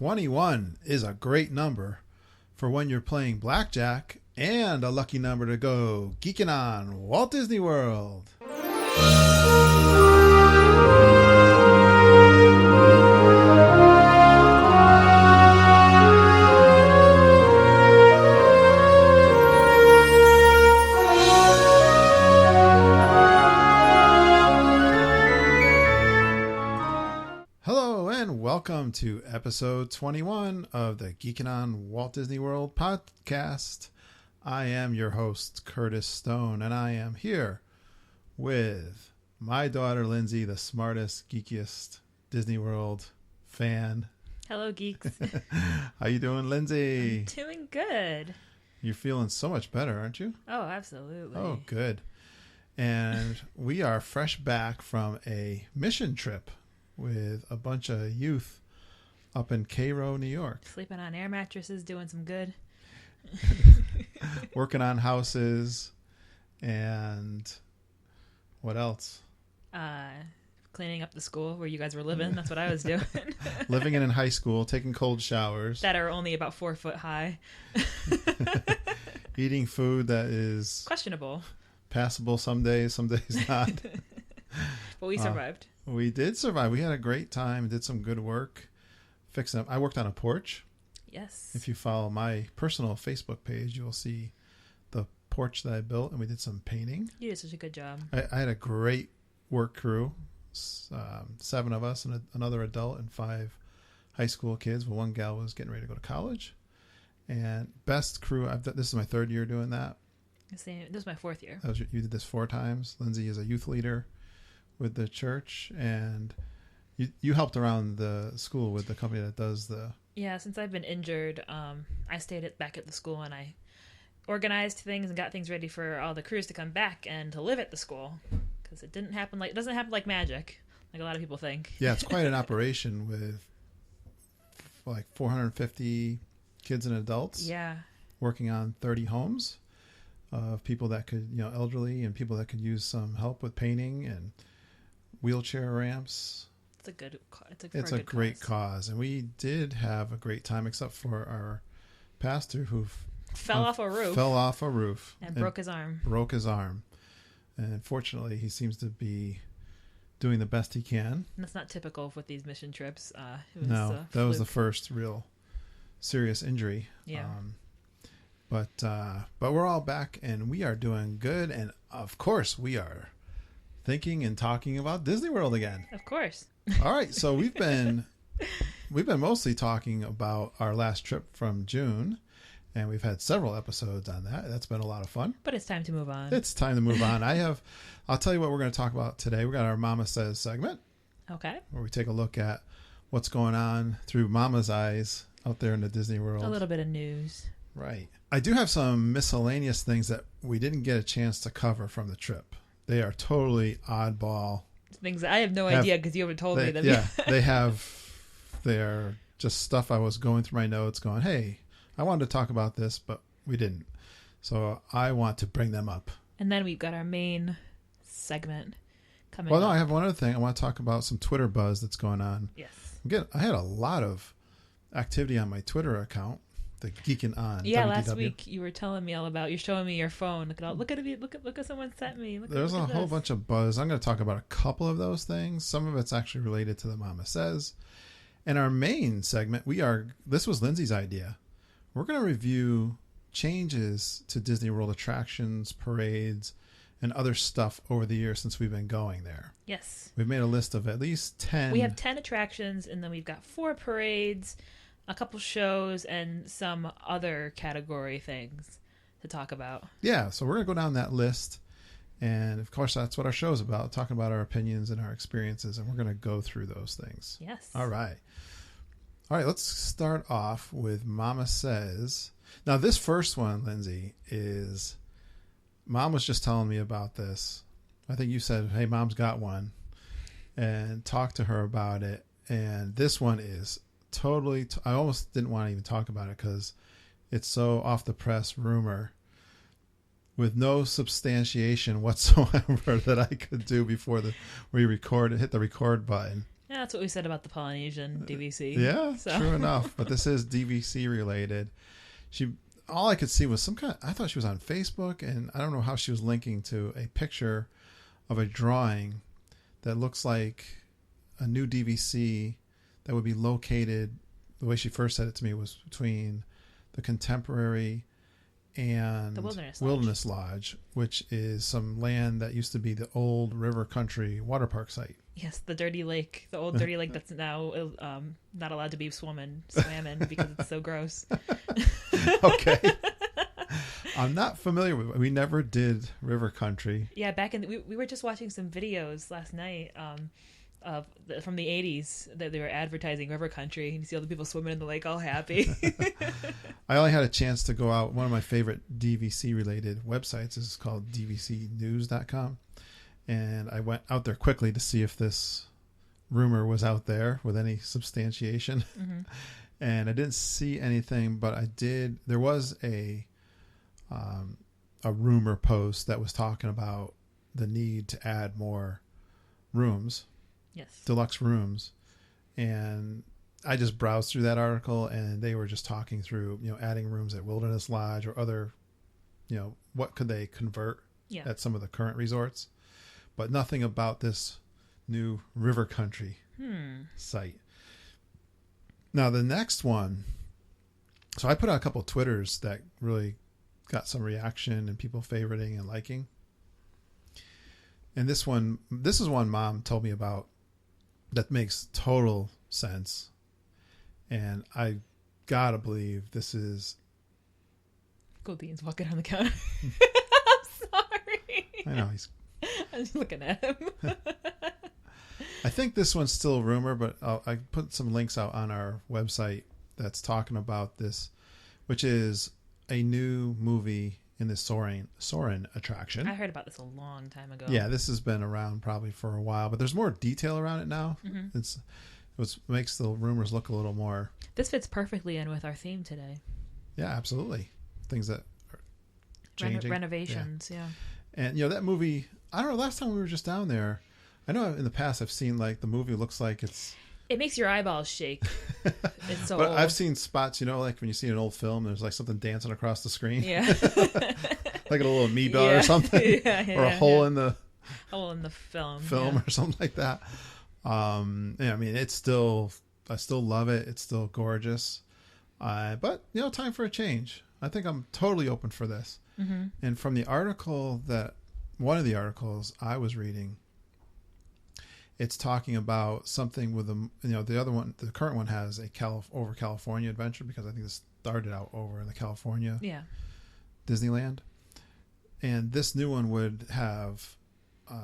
21 is a great number for when you're playing blackjack and a lucky number to go geeking on Walt Disney World. Welcome to episode 21 of the Geekin on Walt Disney World podcast. I am your host, Curtis Stone, and I am here with my daughter, Lindsay, the smartest, geekiest Disney World fan. Hello, geeks. How you doing, Lindsay? I'm doing good. You're feeling so much better, aren't you? Oh, absolutely. Oh, good. And we are fresh back from a mission trip with a bunch of youth up in Cairo, New York. Sleeping on air mattresses, doing some good. Working on houses. And what else? Cleaning up the school where you guys were living. That's what I was doing. Living in high school, taking cold showers. That are only about 4 foot high. Eating food that is questionable. Passable some days not. But we survived. We did survive. We had a great time. Did some good work fixing up. I worked on a porch. Yes. If you follow my personal Facebook page, you'll see the porch that I built, and we did some painting. You did such a good job. I had a great work crew. 7 of us and another adult and 5 high school kids. Well, one gal was getting ready to go to college. And best crew. This is my 3rd year doing that. This is my 4th year. You did this 4 times. Lindsay is a youth leader with the church, and you helped around the school with the company that does the... Yeah, since I've been injured, I stayed back at the school, and I organized things and got things ready for all the crews to come back and to live at the school, because it doesn't happen like magic, like a lot of people think. Yeah, it's quite an operation with like 450 kids and adults. Yeah. Working on 30 homes of people that could, elderly and people that could use some help with painting and wheelchair ramps. It's a great cause. And we did have a great time, except for our pastor who fell off a roof and broke his arm. And fortunately, he seems to be doing the best he can. And that's not typical with these mission trips. That was the first real serious injury. Yeah. But we're all back and we are doing good. And of course, we are thinking and talking about Disney World again. Of course. All right. So we've been mostly talking about our last trip from June, and we've had several episodes on that. That's been a lot of fun. But it's time to move on. I'll tell you what we're going to talk about today. We got our Mama Says segment. Okay. Where we take a look at what's going on through Mama's eyes out there in the Disney World. A little bit of news. Right. I do have some miscellaneous things that we didn't get a chance to cover from the trip. They are totally oddball things. I have no idea because you haven't told me them. Yeah, they're just stuff I was going through my notes going, hey, I wanted to talk about this, but we didn't. So I want to bring them up. And then we've got our main segment coming up. No, I have one other thing. I want to talk about some Twitter buzz that's going on. Yes. Again, I had a lot of activity on my Twitter account. The Geekin on. Yeah, WDW. last week you were telling me all about. You're showing me your phone. Look at someone sent me. There's a whole bunch of buzz. I'm going to talk about a couple of those things. Some of it's actually related to the Mama Says. And our main segment, this was Lindsay's idea. We're going to review changes to Disney World attractions, parades, and other stuff over the years since we've been going there. Yes. We've made a list of at least 10. We have 10 attractions, and then we've got 4 parades, a couple shows, and some other category things to talk about. Yeah, so we're going to go down that list. And, of course, that's what our show is about, talking about our opinions and our experiences, and we're going to go through those things. Yes. All right, let's start off with Mama Says. Now, this first one, Lindsay, is... Mom was just telling me about this. I think you said, hey, Mom's got one, and talked to her about it. And this one is totally... I almost didn't want to even talk about it because it's so off the press rumor with no substantiation whatsoever that I could do before we hit the record button. Yeah, that's what we said about the Polynesian DVC. Yeah, So. true enough. But this is DVC related. All I could see was I thought she was on Facebook, and I don't know how she was linking to a picture of a drawing that looks like a new DVC that would be located, the way she first said it to me, was between the Contemporary and The Wilderness Lodge, which is some land that used to be the old River Country water park site. Yes, the dirty lake, the old dirty lake that's now not allowed to be swam in because it's so gross. Okay. I'm not familiar with it. We never did River Country. Yeah, we were just watching some videos last night from the 80s that they were advertising River Country, and you see all the people swimming in the lake all happy. I only had a chance to go out. One of my favorite DVC related websites is called dvcnews.com. And I went out there quickly to see if this rumor was out there with any substantiation. Mm-hmm. And I didn't see anything, but there was a rumor post that was talking about the need to add more rooms. Yes. Deluxe rooms. And I just browsed through that article, and they were just talking through, adding rooms at Wilderness Lodge or other, what could they convert at some of the current resorts. But nothing about this new River Country site. Now, the next one. So I put out a couple of Twitters that really got some reaction and people favoriting and liking. And this is one Mom told me about that makes total sense. And I gotta believe this is... Gold Beans walking on the counter. I'm sorry. I know, I'm just looking at him. I think this one's still a rumor, but I put some links out on our website that's talking about this, which is a new movie in the Soarin' attraction. I heard about this a long time ago. Yeah, this has been around probably for a while, but there's more detail around it now. Mm-hmm. It's what makes the rumors look a little more... This fits perfectly in with our theme today. Yeah, absolutely. Things that are changing. Renovations, yeah. And, that movie, I don't know, last time we were just down there, I know in the past I've seen, the movie looks like it's... It makes your eyeballs shake. It's so But old. I've seen spots, like when you see an old film, there's something dancing across the screen. Yeah. Like a little amoeba or something. Or a hole in the... Hole in the film. Or something like that. I mean, I still love it. It's still gorgeous. But, time for a change. I think I'm totally open for this. Mm-hmm. And from the article one of the articles I was reading, it's talking about something with the other one, the current one has a over California adventure, because I think this started out over in the California Disneyland. And this new one would have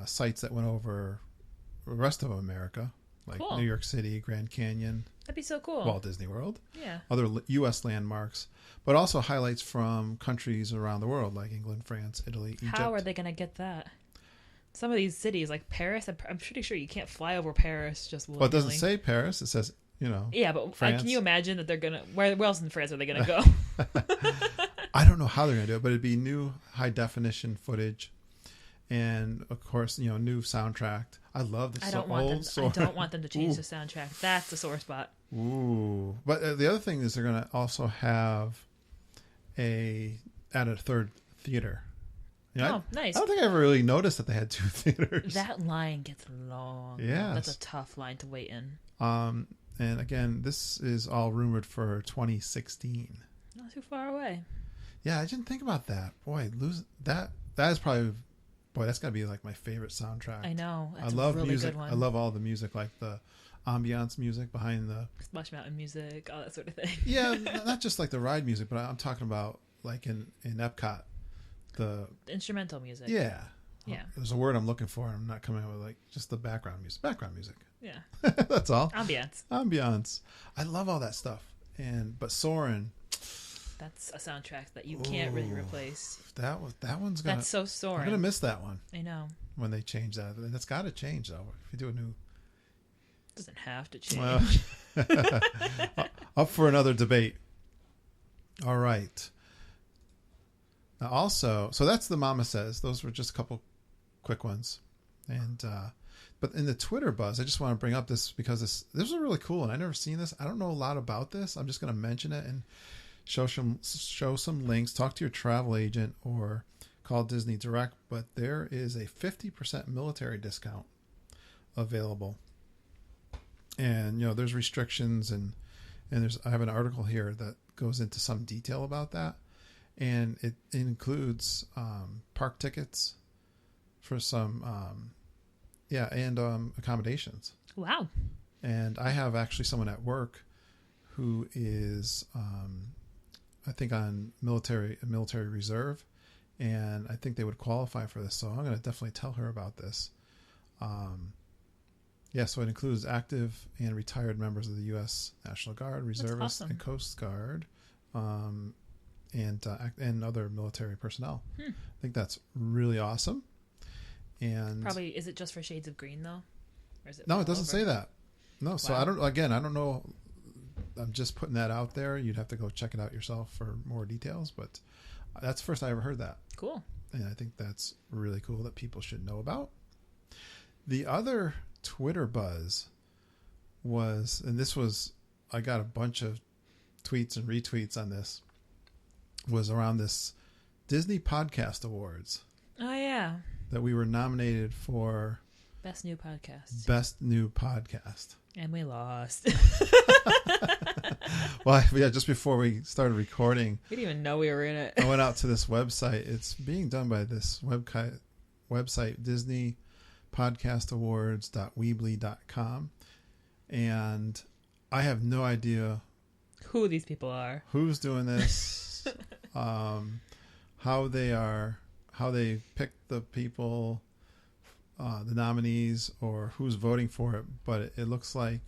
sites that went over the rest of America, like cool. New York City, Grand Canyon. That'd be so cool. Walt Disney World. Yeah. Other U.S. landmarks, but also highlights from countries around the world, like England, France, Italy, Egypt. How are they going to get that? Some of these cities, like Paris, I'm pretty sure you can't fly over Paris just willy-nilly. Well, it doesn't say Paris. It says, Yeah, but can you imagine that they're going to... Where else in France are they going to go? I don't know how they're going to do it, but it'd be new high-definition footage. And, of course, new soundtrack. I love this. I don't want them to change the soundtrack. That's the sore spot. Ooh. But the other thing is they're going to also have add a third theater. Nice. I don't think I ever really noticed that they had two theaters. That line gets long. Yeah. That's a tough line to wait in. And again, this is all rumored for 2016. Not too far away. Yeah, I didn't think about that. Boy, that is probably... Boy, that's got to be like my favorite soundtrack. I know. I love a really music. good one. I love all the music, like the ambiance music behind the... Splash Mountain music, all that sort of thing. Yeah, not just like the ride music, but I'm talking about like in Epcot. The instrumental music. Yeah. Yeah. There's a word I'm looking for. I'm not coming up with just the background music. Background music. Yeah. That's all. Ambiance. I love all that stuff. But Soarin'... That's a soundtrack that you can't really replace. That one's gonna... That's so Soarin'. I'm gonna miss that one. I know. When they change that. That's got to change, though. If you do a new... Doesn't have to change. Well, up for another debate. All right. Now also, so that's the Mama Says. Those were just a couple quick ones. And But in the Twitter buzz, I just want to bring up this because this is really cool, and I've never seen this. I don't know a lot about this. I'm just going to mention it and show some links. Talk to your travel agent or call Disney Direct. But there is a 50% military discount available, and there's restrictions and I have an article here that goes into some detail about that, and it includes park tickets for some and accommodations. Wow. And I have actually someone at work who is I think on military reserve, and I think they would qualify for this, so I'm going to definitely tell her about this. So it includes active and retired members of the U.S. National Guard, reservists, awesome. and Coast Guard, and other military personnel. I think that's really awesome. And probably, is it just for Shades of Green though? Or is it no, it doesn't say that. No, wow. So I don't know. I'm just putting that out there. You'd have to go check it out yourself for more details, but that's the first I ever heard that. Cool. And I think that's really cool that people should know about. The other Twitter buzz was, and this was, I got a bunch of tweets and retweets on this, was around this Disney Podcast Awards. Oh, yeah. That we were nominated for Best New Podcast. Best New Podcast. And we lost. Well, yeah, just before we started recording. We didn't even know we were in it. I went out to this website. It's being done by this website, DisneyPodcastAwards.weebly.com. And I have no idea who these people are, who's doing this, how they pick the people, the nominees, or who's voting for it. But it looks like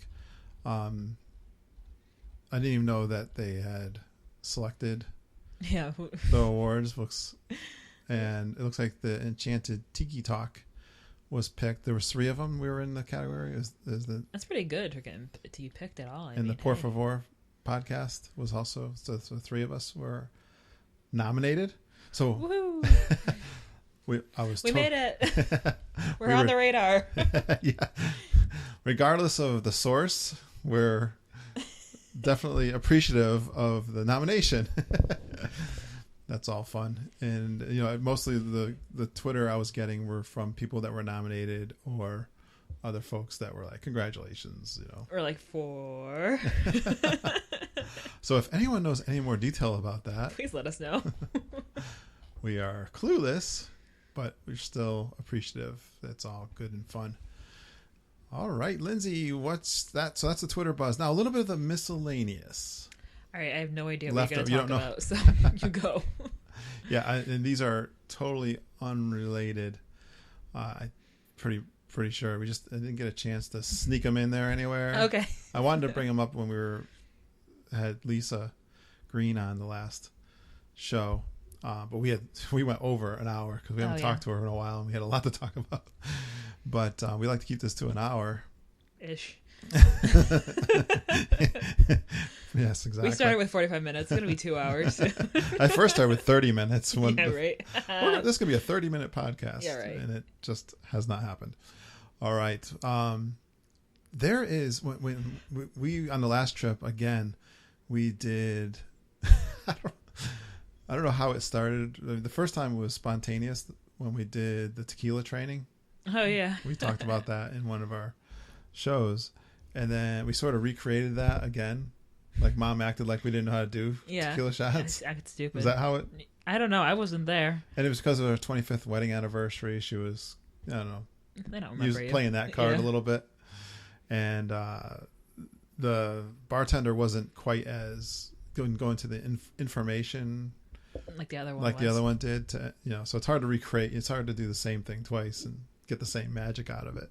I didn't even know that they had selected the awards. And it looks like the Enchanted Tiki Talk was picked. There was 3 of them. We were in the category. That's pretty good for getting to be picked at all. The Por Favor podcast was also, so 3 of us were nominated. So we made it. We're on the radar. Yeah. Regardless of the source, we're definitely appreciative of the nomination. That's all fun. And mostly the Twitter I was getting were from people that were nominated or other folks that were like, congratulations, Or like 4. So if anyone knows any more detail about that, please let us know. We are clueless, but we're still appreciative. That's all good and fun. All right, Lindsay, what's that? So that's the Twitter buzz. Now a little bit of the miscellaneous. All right, I have no idea what you're going to talk about, so you go. Yeah, and these are totally unrelated. I'm pretty sure I didn't get a chance to sneak them in there anywhere. Okay. I wanted to bring them up when had Lisa Green on the last show, but we went over an hour because we haven't talked to her in a while, and we had a lot to talk about. But we like to keep this to an hour. Ish. Yes, exactly. We started with 45 minutes. It's going to be 2 hours. I first started with 30 minutes. Right. This could be a 30-minute podcast. Yeah, right. And it just has not happened. All right. There is, when we on the last trip, again, we did, I don't know how it started. The first time was spontaneous when we did the tequila training. Oh, yeah. We talked about that in one of our shows. And then we sort of recreated that again. Like Mom acted like we didn't know how to do tequila shots. I acted stupid. Was that how it? I don't know. I wasn't there. And it was because of her 25th wedding anniversary. She was, I don't know. I don't remember playing that card a little bit. And the bartender wasn't quite as going to the information like the other one the other one did. So it's hard to recreate. It's hard to do the same thing twice and get the same magic out of it.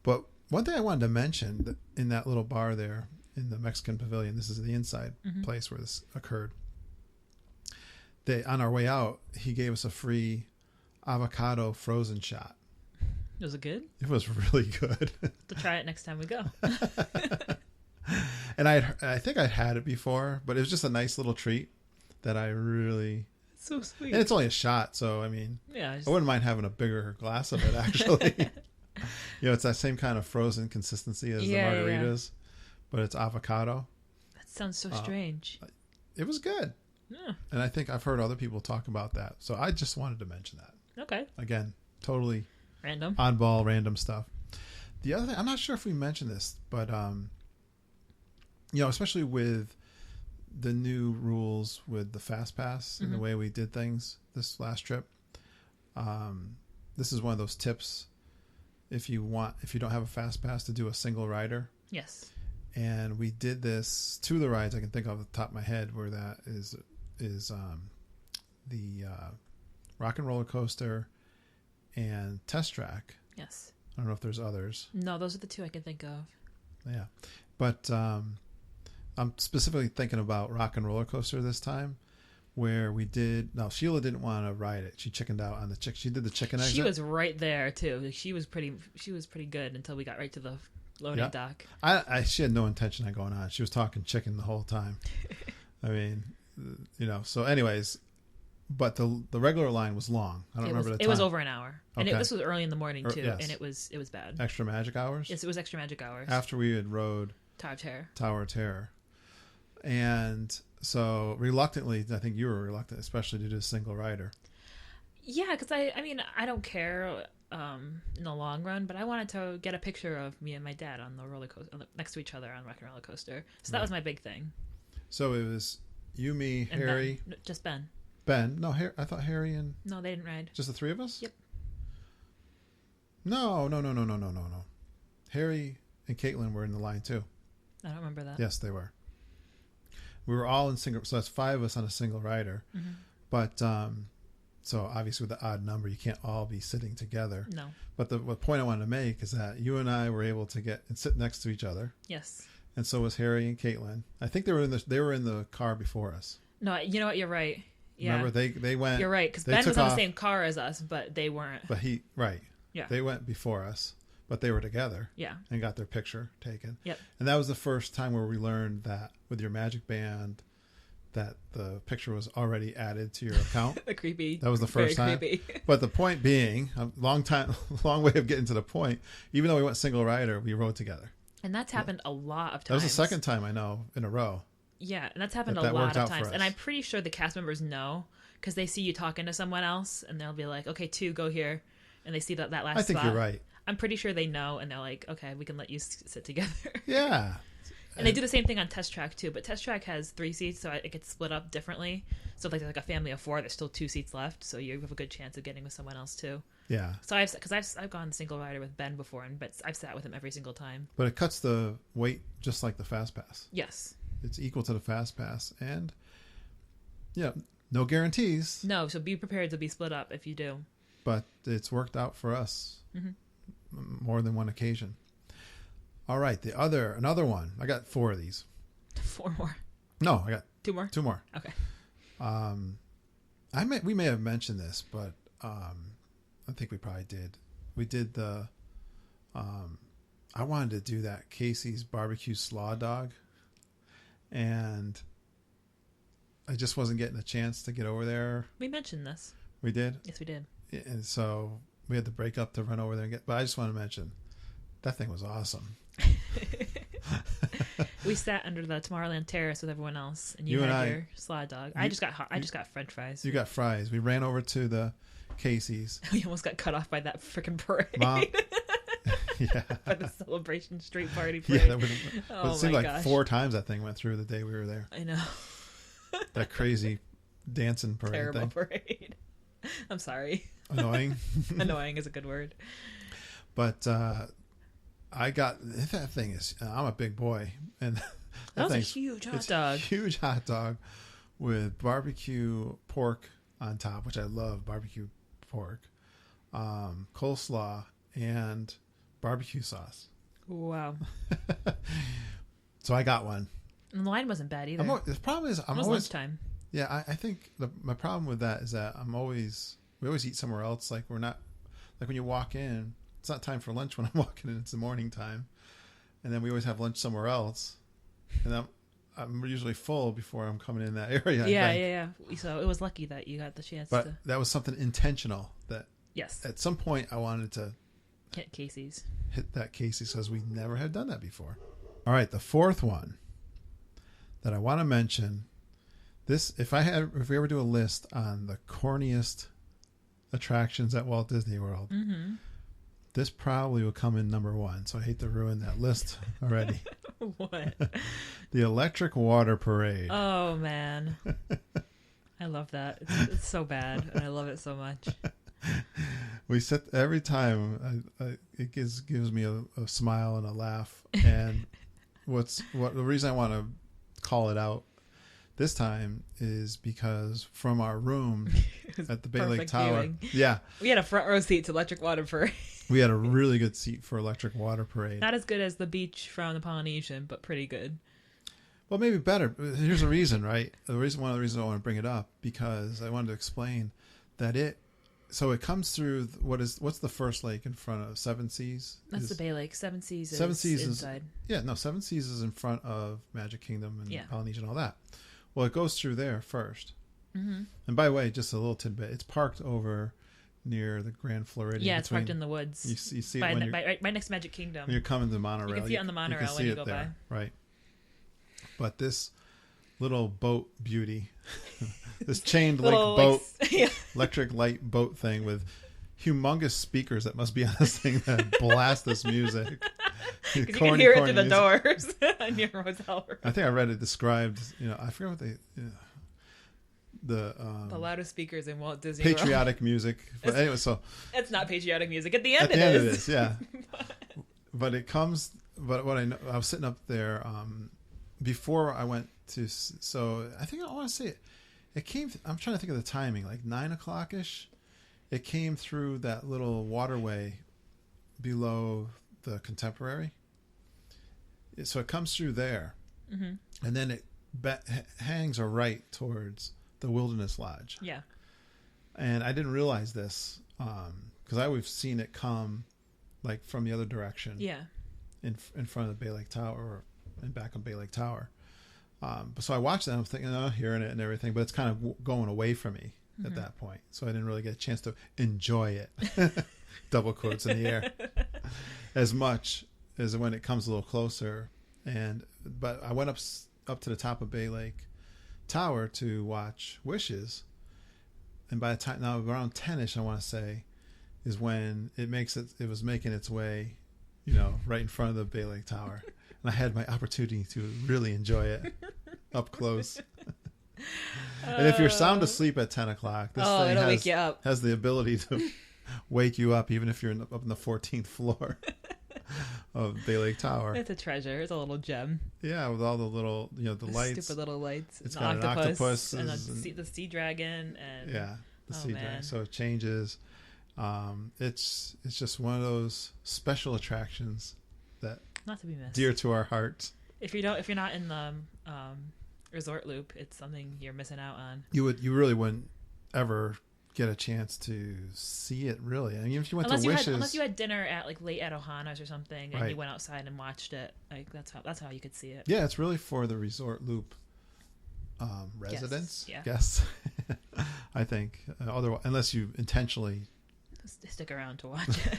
But one thing I wanted to mention that in that little bar there in the Mexican Pavilion, this is the inside place where this occurred. On our way out, he gave us a free avocado frozen shot. Was it good? It was really good. To try it next time we go. And I think I'd had it before, but it was just a nice little treat that I really... It's so sweet. And it's only a shot, so I mean, yeah, I wouldn't mind having a bigger glass of it, actually. It's that same kind of frozen consistency as the margaritas, but it's avocado. That sounds so strange. It was good. Yeah. And I think I've heard other people talk about that. So I just wanted to mention that. Okay. Again, totally random. Oddball, random stuff. The other thing, I'm not sure if we mentioned this, but, especially with the new rules with the Fast Pass and the way we did things this last trip, this is one of those tips if you don't have a Fast Pass to do a single rider. Yes. And we did this, two of the rides I can think of off the top of my head where that is the Rock and Roller Coaster and Test Track. Yes. I don't know if there's others. No, those are the two I can think of. Yeah. But I'm specifically thinking about Rock and Roller Coaster this time where Sheila didn't want to ride it. She chickened out on the she did the chicken exit. She was right there too. She was pretty good until we got right to the loading dock. She had no intention of going on. She was talking chicken the whole time. I mean, so anyways, but the regular line was long. I don't remember the time. It was over an hour. Okay. And this was early in the morning too. Yes. And it was bad. Extra Magic Hours? Yes, it was Extra Magic Hours. After we had rode Tower of Terror. And so reluctantly, I think you were reluctant, especially to do a single rider. Yeah, because I don't care in the long run, but I wanted to get a picture of me and my dad on the roller coaster next to each other on Rock and Roller Coaster. So that was my big thing. So it was you, me, and Harry, Ben. Just Ben. Ben? No, I thought Harry and no, they didn't ride. Just the three of us? Yep. No. Harry and Caitlin were in the line too. I don't remember that. Yes, they were. We were all in single, so that's five of us on a single rider. Mm-hmm. But so obviously with the odd number, you can't all be sitting together. No. But the point I wanted to make is that you and I were able to get and sit next to each other. Yes. And so was Harry and Caitlin. I think they were in the car before us. No, you know what? You're right. Yeah. Remember they went. You're right, because Ben was in the same car as us, but they weren't. But yeah. They went before us, but they were together. Yeah. And got their picture taken. Yep. And that was the first time where we learned that with your Magic Band, that the picture was already added to your account. Creepy. That was the first time. Creepy. But the point being, a long way of getting to the point. Even though we went single rider, we rode together. And that's happened a lot of times. That was the second time I know in a row. Yeah, and that's happened a lot of times. And I'm pretty sure the cast members know because they see you talking to someone else, and they'll be like, "Okay, two, go here," and they see that last spot. I think you're right. I'm pretty sure they know, and they're like, "Okay, we can let you sit together." Yeah. And they do the same thing on Test Track too, but Test Track has 3 seats, so it gets split up differently. So if like a family of 4, there's still 2 seats left, so you have a good chance of getting with someone else too. Yeah. So I've gone single rider with Ben before, but I've sat with him every single time. But it cuts the weight just like the Fast Pass. Yes. It's equal to the Fast Pass, and no guarantees. No, so be prepared to be split up if you do. But it's worked out for us more than one occasion. All right, another one. I got 4 of these. 4 more. No, I got 2 more. 2 more. Okay. We may have mentioned this, but I think we probably did. We did the. I wanted to do that Casey's barbecue slaw dog, and I just wasn't getting a chance to get over there. We mentioned this. We did? Yes, we did. And so we had to break up to run over there and get. But I just want to mention that thing was awesome. We sat under the Tomorrowland Terrace with everyone else, and you had your slaw dog. I just got French fries. You got fries. We ran over to the Casey's. We almost got cut off by that freaking parade. Mom, yeah. By the Celebration Street Party parade. Yeah, it seemed like 4 times that thing went through the day we were there. I know. That crazy dancing parade. Terrible parade. I'm sorry. Annoying. Annoying is a good word. But I got that thing is. I'm a big boy, and that was a huge hot dog. Huge hot dog with barbecue pork on top, which I love barbecue pork, coleslaw, and barbecue sauce. Wow. So I got one. And the line wasn't bad either. The problem is it was lunchtime. Yeah, I think my problem with that is that we always eat somewhere else. Like we're not, like when you walk in, it's not time for lunch when I'm walking in. It's the morning time, and then we always have lunch somewhere else, and I'm usually full before I'm coming in that area. Yeah. So it was lucky that you got the chance. But that was something intentional. That yes, at some point I wanted to Hit Casey's. Hit that Casey's because we never had done that before. All right, the fourth one that I want to mention. This, if we ever do a list on the corniest attractions at Walt Disney World, this probably will come in number one. So I hate to ruin that list already. What? The Electric Water Parade. Oh man, I love that. It's so bad, and I love it so much. We sit every time. It gives me a smile and a laugh. And the reason I want to call it out this time is because from our room at the Bay Lake Tower, viewing. We had a front row seat to Electric Water Parade. We had a really good seat for Electric Water Parade. Not as good as the beach from the Polynesian, but pretty good. Well, maybe better. Here's the reason, right? One of the reasons I want to bring it up, because I wanted to explain that it comes through what's the first lake in front of Seven Seas? That's the Bay Lake. Seven Seas is inside. Seven Seas is in front of Magic Kingdom and Polynesian and all that. Well, it goes through there first. Mm-hmm. And by the way, just a little tidbit, it's parked over near the Grand Floridian. Yeah, it's parked in the woods. You see it right next to Magic Kingdom. When you're coming to the monorail. You can see it on the monorail when you go by. Right. But this little boat beauty, this chained link boat, electric light boat thing with humongous speakers that must be on this thing that blast this music. Because you can hear it through the doors in your hotel room. I think I read it described, I forget what the loudest speakers in Walt Disney patriotic World. Music. But anyway, so it's not patriotic music. At the end, it is. Yeah. But it comes. But what I was sitting up there before I went to. So I think I want to say it. It came. I'm trying to think of the timing, like 9:00 ish. It came through that little waterway below the Contemporary. So it comes through there, and then it hangs a right towards the Wilderness Lodge. Yeah. And I didn't realize this because I would have seen it come like from the other direction. Yeah. In front of the Bay Lake Tower and back on Bay Lake Tower. So I watched that. I'm thinking, hearing it and everything, but it's kind of going away from me at that point. So I didn't really get a chance to enjoy it. Double quotes in the air. As much as when it comes a little closer. But I went up to the top of Bay Lake Tower to watch Wishes, and by the time now around 10ish, I want to say, is when it was making its way, right in front of the Bay Lake Tower, and I had my opportunity to really enjoy it up close. And if you're sound asleep at 10:00, this thing wake you up. Has the ability to wake you up, even if you're up in the 14th floor of Bay Lake Tower. It's a treasure. It's a little gem. Yeah, with all the little, the lights. Stupid little lights. It's got an octopus and the sea dragon and the sea dragon. So it changes. It's just one of those special attractions that not to be missed. Dear to our hearts. If you're not in the resort loop, it's something you're missing out on. You really wouldn't ever get a chance to see it, really. I mean, if you went to Wishes, unless you had dinner at late at Ohana's or something, and you went outside and watched it, that's how you could see it. Yeah, it's really for the resort loop residents. Yes, I think. Otherwise, unless you intentionally stick around to watch it,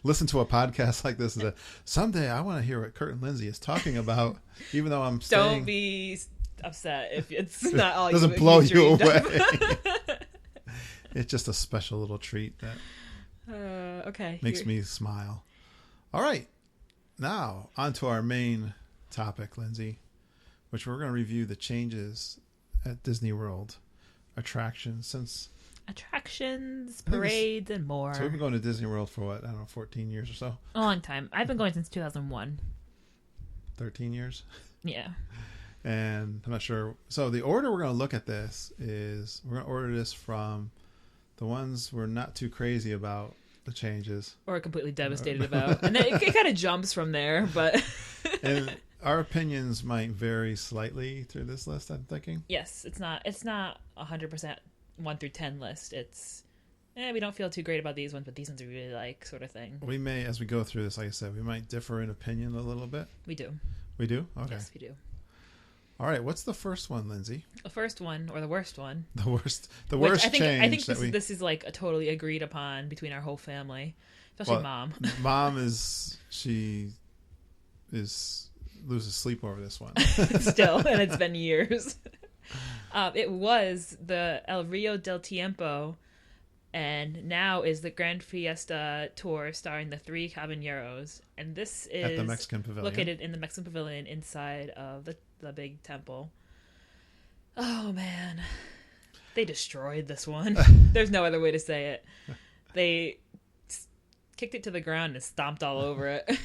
listen to a podcast like this, and say, someday I want to hear what Kurt and Lindsay is talking about, even though I'm staying. Don't be upset if it's not all. Doesn't blow you away. It's just a special little treat that makes me smile. All right. Now, on to our main topic, Lindsay, which we're going to review the changes at Disney World attractions, parades, and more. So we've been going to Disney World for 14 years or so? A long time. I've been going since 2001. 13 years? Yeah. And I'm not sure. So the order we're going to look at this is we're going to order this from the ones we're not too crazy about the changes. Or completely devastated about. And then it kind of jumps from there, but... And our opinions might vary slightly through this list, I'm thinking. Yes, it's not 100% 1 through 10 list. It's, we don't feel too great about these ones, but these ones we really like, sort of thing. We may, as we go through this, like I said, we might differ in opinion a little bit. We do. We do? Okay. Yes, we do. All right, what's the first one, Lindsay? The first one, or the worst one. The worst Which change. I think this is like a totally agreed upon between our whole family, especially Mom. Mom loses sleep over this one. Still, and it's been years. It was the El Rio del Tiempo, and now is the Grand Fiesta Tour starring the Three Caballeros. And this is at the Mexican Pavilion, located in the Mexican Pavilion inside of the big temple. Oh man, they destroyed this one. There's no other way to say it. They kicked it to the ground and stomped all over it.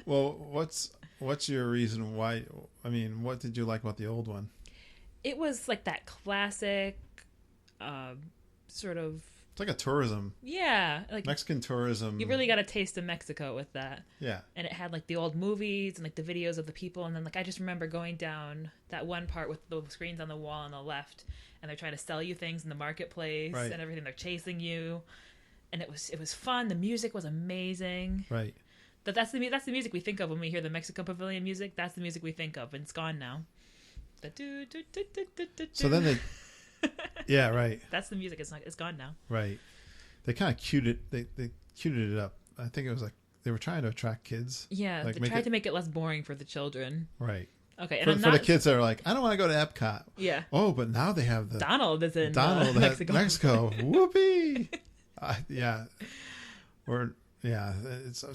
Well, what's your reason why? I mean, what did you like about the old one? It was like that classic sort of... It's like a tourism. Yeah. Like Mexican tourism. You really got a taste of Mexico with that. Yeah. And it had like the old movies and like the videos of the people. And then like I just remember going down that one part with the screens on the wall on the left. And they're trying to sell you things in the marketplace and everything. They're chasing you. And it was fun. The music was amazing. Right. That's the music we think of when we hear the Mexico Pavilion music. That's the music we think of. And it's gone now. So then they... Yeah, right. That's the music. It's gone now. Right. They kind of cued it. They cuted it up. I think it was like they were trying to attract kids. Yeah, like they tried to make it less boring for the children. Right. Okay, and for the kids that are like, I don't want to go to Epcot. Yeah. Oh, but now they have the Donald is in Mexico. Whoopee. Yeah. Or yeah,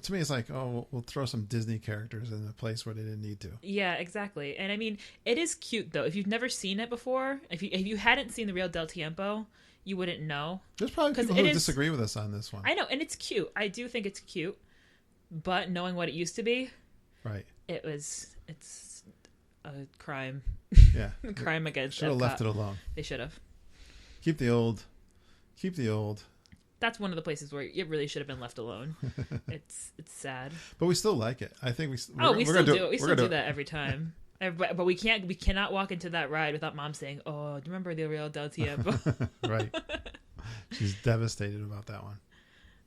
to me it's like, oh, we'll throw some Disney characters in a place where they didn't need to. Yeah, exactly. And I mean, it is cute though. If you've never seen it before, if you hadn't seen the Rio del Tiempo, you wouldn't know. There's probably people who disagree with us on this one. I know, and it's cute. I do think it's cute, but knowing what it used to be, right? It's a crime. Yeah, a crime against. Should have left it alone. They should have. Keep the old. That's one of the places where it really should have been left alone. It's sad, but we still like it. I think we still do. We still do that every time. But we cannot walk into that ride without Mom saying, "Oh, do you remember the Rio del Tiempo?" Right. She's devastated about that one.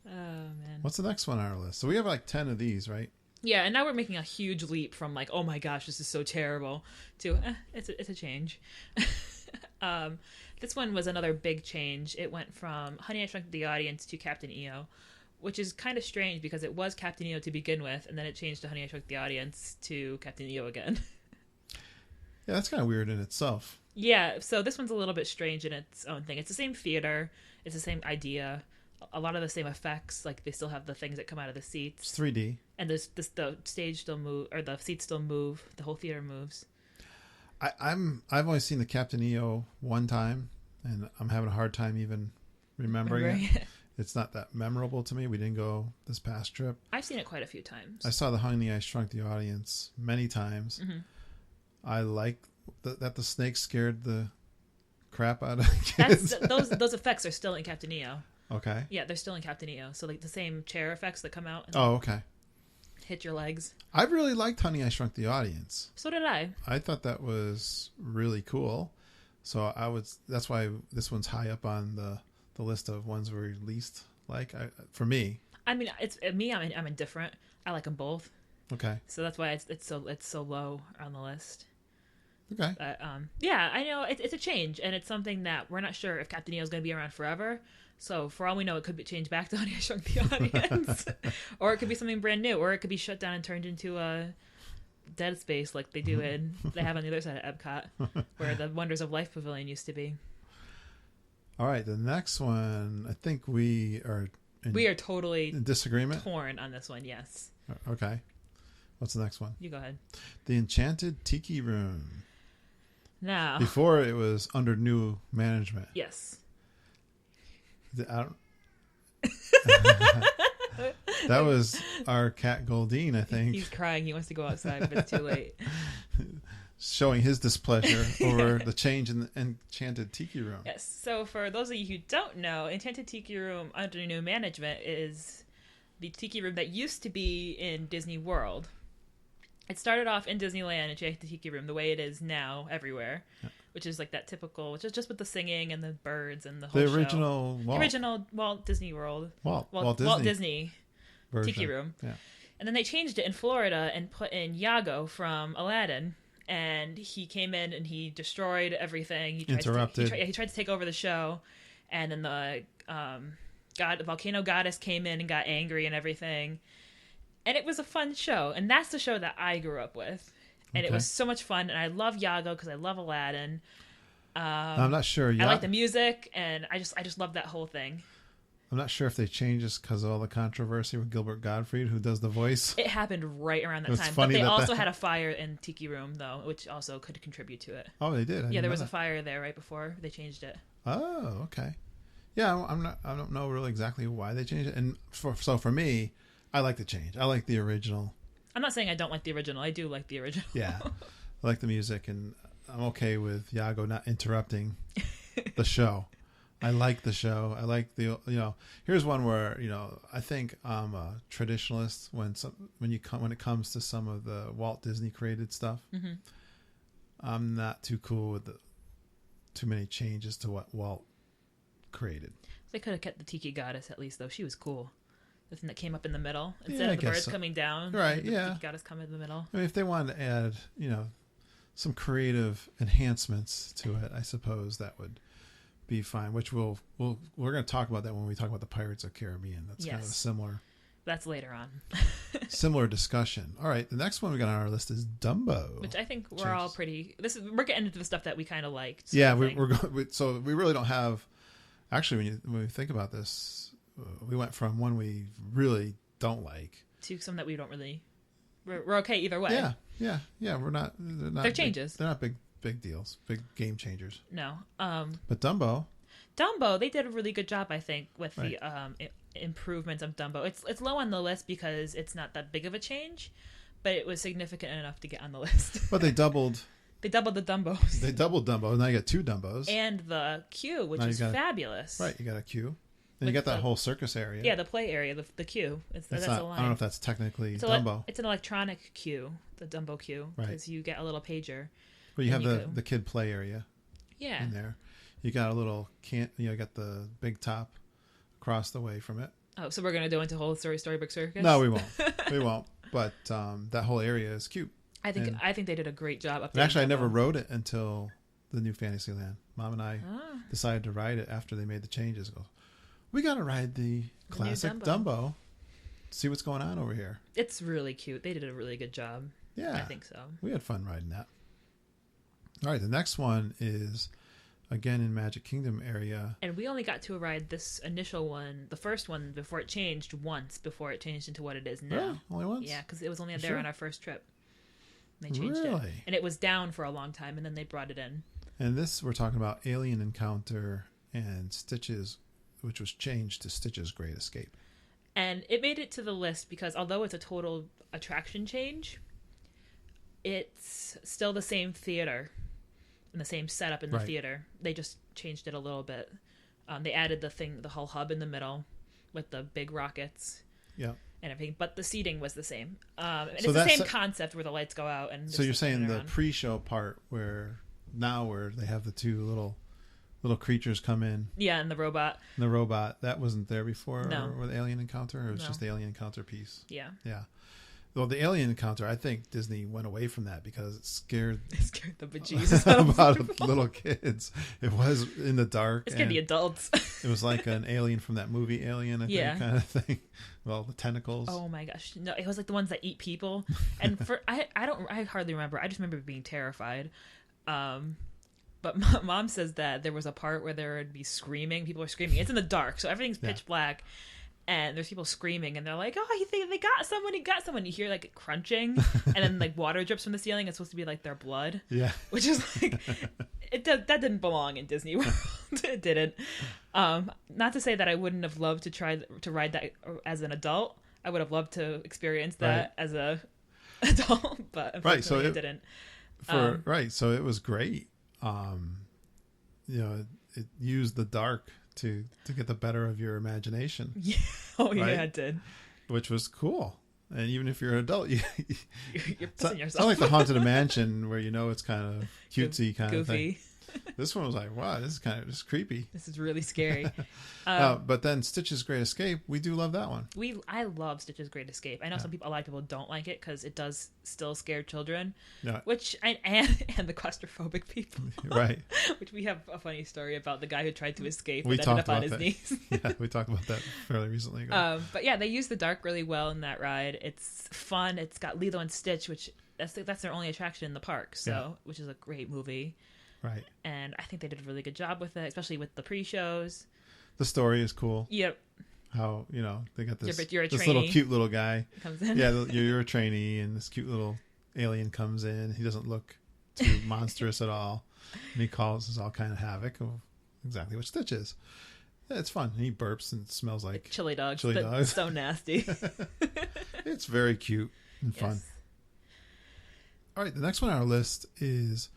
Oh man. What's the next one on our list? So we have like 10 of these, right? Yeah, and now we're making a huge leap from like, "Oh my gosh, this is so terrible," to it's a change. This one was another big change. It went from Honey, I Shrunk the Audience to Captain EO, which is kind of strange because it was Captain EO to begin with, and then it changed to Honey, I Shrunk the Audience to Captain EO again. Yeah, that's kind of weird in itself. Yeah, so this one's a little bit strange in its own thing. It's the same theater. It's the same idea. A lot of the same effects. Like, they still have the things that come out of the seats. It's 3D. And the stage still move, or the seats still move. The whole theater moves. I've only seen the Captain EO one time, and I'm having a hard time even remembering it. It's not that memorable to me. We didn't go this past trip. I've seen it quite a few times. I saw the Honey, I Shrunk the Audience many times. Mm-hmm. I like that the snake scared the crap out of kids. Those effects are still in Captain EO. Okay. Yeah, they're still in Captain EO. So like the same chair effects that come out. And okay. Hit your legs. I really liked Honey, I Shrunk the Audience. So did I. I thought that was really cool. So that's why this one's high up on the list of ones we least like. For me. I mean, I'm indifferent. I like them both. Okay. So that's why it's so low on the list. Okay. But yeah, I know it's a change, and it's something that we're not sure if Captain EO is going to be around forever. So for all we know, it could be changed back to Honey, I Shrunk the Audience, or it could be something brand new, or it could be shut down and turned into a dead space like they have on the other side of Epcot, where the Wonders of Life Pavilion used to be. All right, the next one, I think we are totally in disagreement. Torn on this one, yes. Okay. What's the next one? You go ahead. The Enchanted Tiki Room. Now, before it was under new management. Yes. That was our cat Goldine, I think. He's crying. He wants to go outside, but it's too late. Showing his displeasure over the change in the Enchanted Tiki Room. Yes. So for those of you who don't know, Enchanted Tiki Room under new management is the Tiki Room that used to be in Disney World. It started off in Disneyland, Enchanted Tiki Room, the way it is now everywhere, which is like that typical, which is just with the singing and the birds and the whole show. The original Walt Disney World. Walt Disney version. Tiki Room. Yeah. And then they changed it in Florida and put in Iago from Aladdin. and he came in and he destroyed everything. He Interrupted. He tried to take over the show, and then the volcano goddess came in and got angry and everything. And it was a fun show, and that's the show that I grew up with, and it was so much fun. And I love Iago because I love Aladdin. I'm not sure. I like the music, and I just love that whole thing. I'm not sure if they changed this because of all the controversy with Gilbert Gottfried, who does the voice. It happened right around that time. But they also had a fire in Tiki Room, though, which also could contribute to it. Oh, they did? Yeah, there was a fire there right before they changed it. Oh, okay. Yeah, I don't know really exactly why they changed it. And for me, I like the change. I like the original. I'm not saying I don't like the original. I do like the original. Yeah. I like the music, and I'm okay with Iago not interrupting the show. I like the show. I like here's one where, I think I'm a traditionalist when it comes to some of the Walt Disney created stuff. Mm-hmm. I'm not too cool with too many changes to what Walt created. They could have kept the Tiki Goddess at least, though. She was cool. The thing that came up in the middle instead of the birds coming down. Right, the Tiki Goddess come in the middle. I mean, if they wanted to add, some creative enhancements to it, I suppose that would be fine, which we're going to talk about that when we talk about the Pirates of the Caribbean. That's kind of a similar. That's later on. Similar discussion. All right, the next one we got on our list is Dumbo, which I think we're all pretty. We're getting into the stuff that we kind of liked. Yeah, so we really don't have. Actually, when we think about this, we went from one we really don't like to some that we don't really. We're okay either way. Yeah. We're not. They're changes. They're not big deals, big game changers. No. But Dumbo, they did a really good job, I think, with the improvements of Dumbo. It's low on the list because it's not that big of a change, but it was significant enough to get on the list. But they doubled. They doubled the Dumbos. They doubled Dumbo. Now you got two Dumbos. And the queue, which is fabulous. Right, you got a queue. And you got that whole circus area. Yeah, the play area, the queue. That's a line. I don't know if that's technically Dumbo. It's an electronic queue, the Dumbo queue, because you get a little pager. But you have the kid play area. Yeah. In there, you got a little you got the big top across the way from it. Oh, so we're gonna go into whole Storybook Circus? No, we won't. We won't. But that whole area is cute. I think they did a great job up there. Actually, I never rode it until the new Fantasyland. Mom and I decided to ride it after they made the changes. We got to ride the classic Dumbo. See what's going on over here. It's really cute. They did a really good job. Yeah. I think so. We had fun riding that. All right, the next one is, again, in Magic Kingdom area. And we only got to ride this initial one, the first one, before it changed into what it is now. Really? Only once? Yeah, because it was only there on our first trip. They changed it. And it was down for a long time, and then they brought it in. And this, we're talking about Alien Encounter and Stitches, which was changed to Stitch's Great Escape. And it made it to the list because although it's a total attraction change, it's still the same theater and the same setup in the theater. They just changed it a little bit. They added the whole hub in the middle with the big rockets. Yeah. And everything, but the seating was the same. And it's the same concept where the lights go out. And so you're saying the pre-show part where they have the two little creatures come in. Yeah, and the robot. That wasn't there before? No. Or the Alien Encounter? Or it was just the Alien Encounter piece? Yeah. Yeah. Well, the Alien Encounter, I think Disney went away from that because it scared the bejesus out of little kids. It was in the dark. It scared the adults. It was like an alien from that movie Alien, I think, kind of thing. Well, the tentacles. Oh my gosh. No, it was like the ones that eat people. And I hardly remember. I just remember being terrified. But Mom says that there was a part where there would be screaming. People are screaming. It's in the dark, so everything's pitch black. And there's people screaming, and they're like, "Oh, you think they got someone? He got someone." You hear like crunching, and then like water drips from the ceiling. It's supposed to be like their blood. Yeah, which is like that didn't belong in Disney World. It didn't. Not to say that I wouldn't have loved to try to ride that as an adult. I would have loved to experience that as a adult, but unfortunately it didn't. So it was great. It used the dark to get the better of your imagination. Yeah. Oh, yeah, it did. Which was cool. And even if you're an adult, you're pissing yourself. It's not like the Haunted Mansion where it's kind of cutesy kind goofy. of thing. This one was like, wow, this is kind of just creepy. This is really scary. But then Stitch's Great Escape, we do love that one. I love Stitch's Great Escape. I know a lot of people don't like it because it does still scare children, and the claustrophobic people, right? Which we have a funny story about the guy who tried to escape and ended up on his knees. Yeah, we talked about that fairly recently ago. But yeah, they use the dark really well in that ride. It's fun. It's got Lilo and Stitch, which that's their only attraction in the park, which is a great movie. Right. And I think they did a really good job with it, especially with the pre-shows. The story is cool. Yep. How, they got this this little cute little guy. Comes in. Yeah, you're a trainee, and this cute little alien comes in. He doesn't look too monstrous at all. And he causes all kind of havoc of exactly what Stitch is. Yeah, it's fun. And he burps and smells like chili dogs. Chili dogs. So nasty. It's very cute and fun. All right, the next one on our list is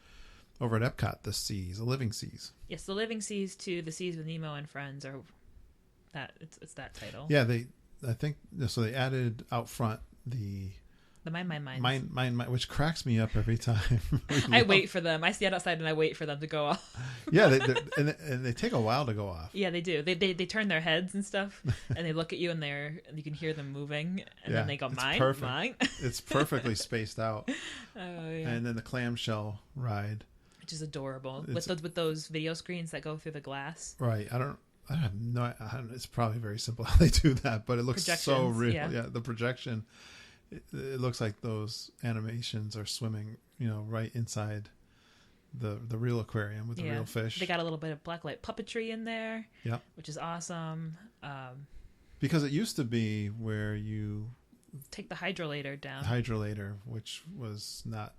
over at Epcot, the Seas, the Living Seas. Yes, the Living Seas to the Seas with Nemo and Friends, or it's that title. Yeah, I think so. They added out front the Mine, which cracks me up every time. I wait for them. I stand outside and I wait for them to go off. Yeah, and they take a while to go off. Yeah, they do. They turn their heads and stuff, and they look at you, and you can hear them moving, and then they go, mine, perfect. Mine. It's perfectly spaced out. Oh yeah. And then the clamshell ride, which is adorable, with those video screens that go through the glass. Right. I have no. It's probably very simple how they do that, but it looks so real. Yeah, the projection. It looks like those animations are swimming, right inside the real aquarium with the real fish. They got a little bit of blacklight puppetry in there, which is awesome. Because it used to be where you take the hydrolator down. Which was not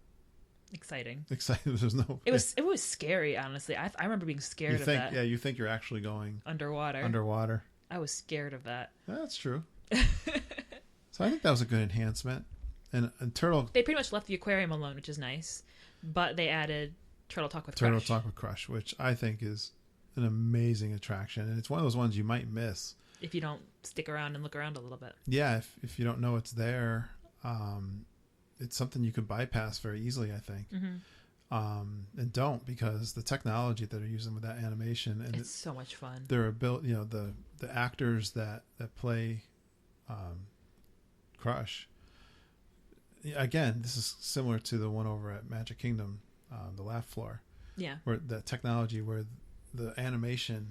exciting. There's no. It was scary, honestly. I remember being scared of that. Yeah, you think you're actually going underwater. I was scared of that. That's true. So I think that was a good enhancement. And Turtle... They pretty much left the aquarium alone, which is nice. But they added Turtle Talk with Crush, which I think is an amazing attraction. And it's one of those ones you might miss. If you don't stick around and look around a little bit. Yeah, if you don't know it's there, it's something you could bypass very easily, I think. Mm-hmm. And don't, because the technology that they're using with that animation... and it's so much fun. Their ability, the actors that play... Crush. Again, this is similar to the one over at Magic Kingdom, the laugh floor. Yeah. Where the technology, where the animation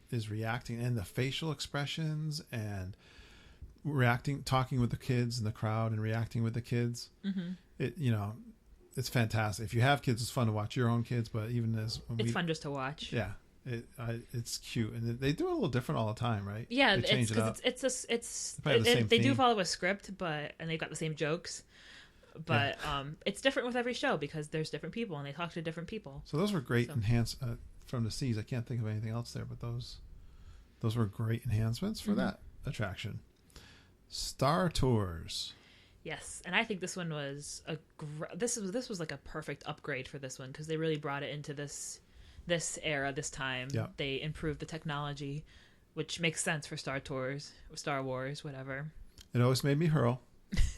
is reacting, and the facial expressions, and talking with the kids in the crowd, and reacting with the kids. Mm-hmm. It's fantastic. If you have kids, it's fun to watch your own kids. But even it's fun just to watch. Yeah. It's cute, and they do it a little different all the time, right? Yeah, they change it up. They do follow a script, and they've got the same jokes, but it's different with every show because there's different people and they talk to different people. So those were great from the Seas. I can't think of anything else there, but those were great enhancements for that attraction. Star Tours. Yes, and I think this one was this was like a perfect upgrade for this one because they really brought it into this era, this time. They improved the technology, which makes sense for Star Wars, whatever. It always made me hurl.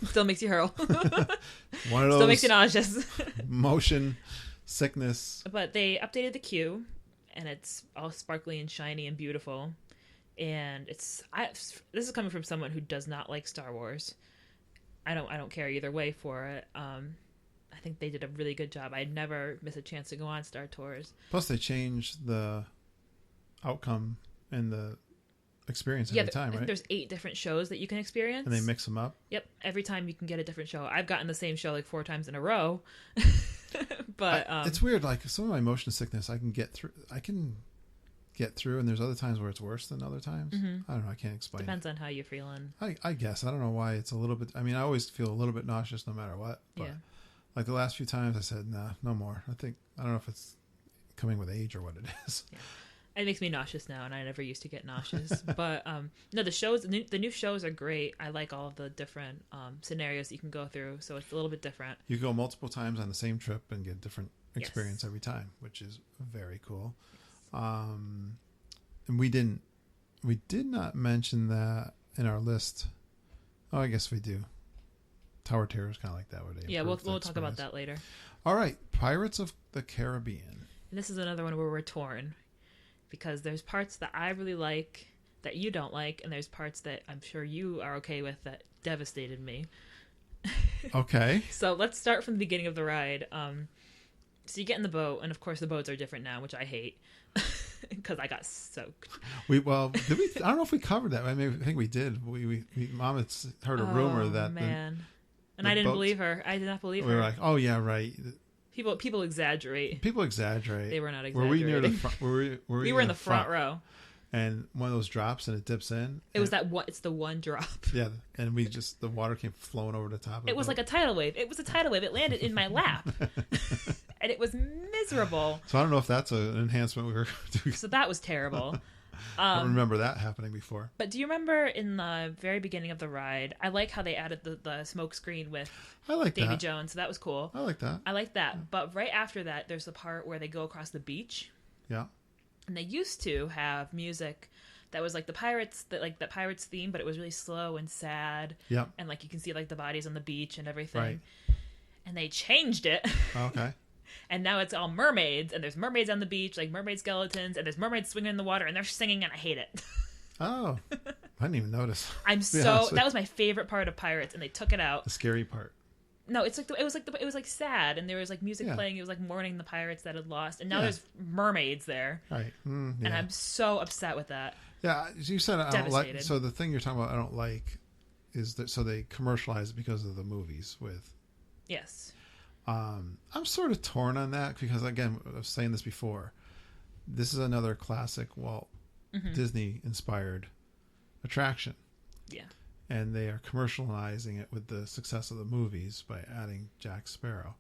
Still makes you hurl. One of those. Still makes you nauseous. Motion sickness. But they updated the queue, and it's all sparkly and shiny and beautiful. And this is coming from someone who does not like Star Wars. I don't care either way for it. I think they did a really good job. I'd never miss a chance to go on Star Tours. Plus, they changed the outcome and the experience every time, right? There's 8 different shows that you can experience. And they mix them up? Yep. Every time you can get a different show. I've gotten the same show like 4 times in a row. But it's weird. Like, some of my motion sickness, I can get through, and there's other times where it's worse than other times. Mm-hmm. I don't know. I can't explain. Depends on how you're feeling. I guess. I don't know why it's a little bit... I mean, I always feel a little bit nauseous no matter what. But like the last few times I said, nah, no more. I don't know if it's coming with age or what it is. Yeah. It makes me nauseous now, and I never used to get nauseous. But no, the new shows are great. I like all of the different scenarios that you can go through, so it's a little bit different. You go multiple times on the same trip and get a different experience every time, which is very cool. Yes. And we did not mention that in our list. Oh, I guess we do. Tower Terror is kind of like that. We'll talk about that later. All right, Pirates of the Caribbean. this is another one where we're torn because there's parts that I really like that you don't like, and there's parts that I'm sure you are okay with that devastated me. Okay. So let's start from the beginning of the ride. So you get in the boat, and of course the boats are different now, which I hate because I got soaked. Did we? I don't know if we covered that. I think we did. Mom had heard a rumor that man, and I didn't believe her. I did not believe her. We were like, oh yeah, right. People exaggerate. People exaggerate. They were not exaggerating. Were we near the front? We were in the front row. And one of those drops and it dips in. It's the one drop. Yeah, and the water came flowing over the top of it. It was like a tidal wave. It was a tidal wave. It landed in my lap. And it was miserable. So I don't know if that's an enhancement we were doing. So that was terrible. I don't remember that happening before. But do you remember in the very beginning of the ride, I like how they added the smoke screen with Davy Jones. So that was cool. I like that. I like that. But right after that, there's the part where they go across the beach. Yeah. And they used to have music that was like the Pirates theme, but it was really slow and sad. Yep. And like you can see like the bodies on the beach and everything. Right. And they changed it. Okay. And now it's all mermaids, and there's mermaids on the beach, like mermaid skeletons, and there's mermaids swinging in the water, and they're singing, and I hate it. Oh, I didn't even notice. That was my favorite part of Pirates, and they took it out. The scary part. No, it was like sad, and there was like music playing. It was like mourning the pirates that had lost, and now there's mermaids there. Right, and I'm so upset with that. Yeah, you said I don't Devastated. like. So the thing you're talking about, I don't like, is that so they commercialize it because of the movies with. Yes. I'm sort of torn on that because again, I was saying this before. This is another classic Walt Disney inspired attraction. Yeah. And they are commercializing it with the success of the movies by adding Jack Sparrow.